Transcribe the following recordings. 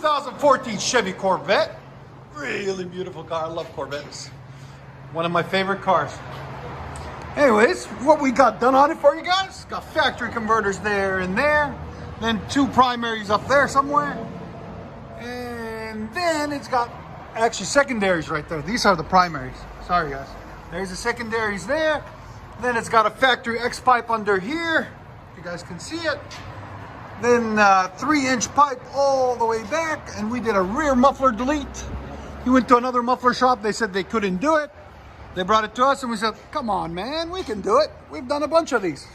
2014 Chevy Corvette. Really beautiful car. I love Corvettes. One of my favorite cars. Anyways, what we got done on it for you guys? Got factory converters there and there. Then two primaries up there somewhere. And then it's got actually secondaries right there. These are the primaries. Sorry guys. There's the secondaries there. Then it's got a factory X pipe under here. You guys can see it. Then 3-inch pipe all the way back. And we did a rear muffler delete. We went to another muffler shop. They said they couldn't do it. They brought it to us and we said, come on, man, we can do it. We've done a bunch of these.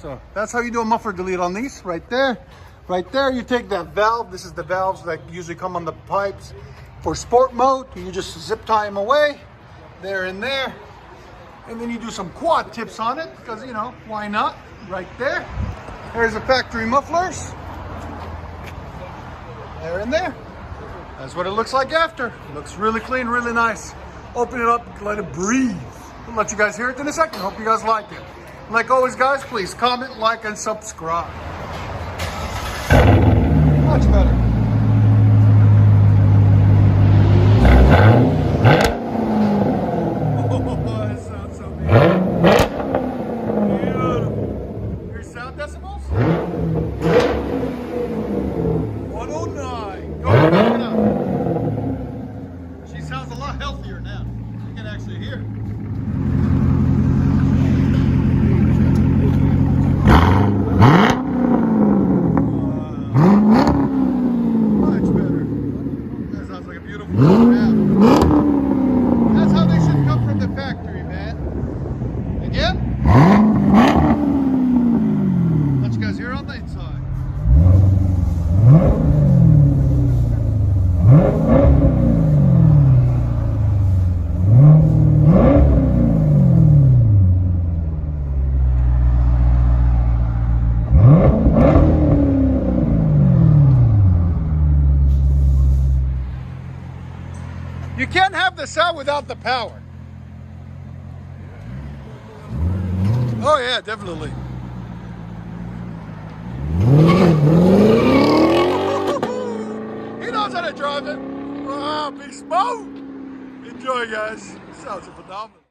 So that's how you do a muffler delete on these, right there. Right there, you take that valve. This is the valves that usually come on the pipes for sport mode. You just zip tie them away, there and there. And then you do some quad tips on it, because, you know, why not? Right there. There's the factory mufflers. There and there. That's what it looks like after. It looks really clean, really nice. Open it up, let it breathe. I'll let you guys hear it in a second. Hope you guys like it. Like always, guys, please comment, like, and subscribe. Much better. Oh, that sounds so beautiful. Your sound decibels? 109. Go ahead, pick it up. She sounds a lot healthier now. You can actually hear it. That's how they should come from the factory, man. Again? Let you guys hear on the inside. You can't have the sound without the power. Oh yeah, definitely. He knows how to drive it. Oh, big smoke. Enjoy, guys. Sounds phenomenal.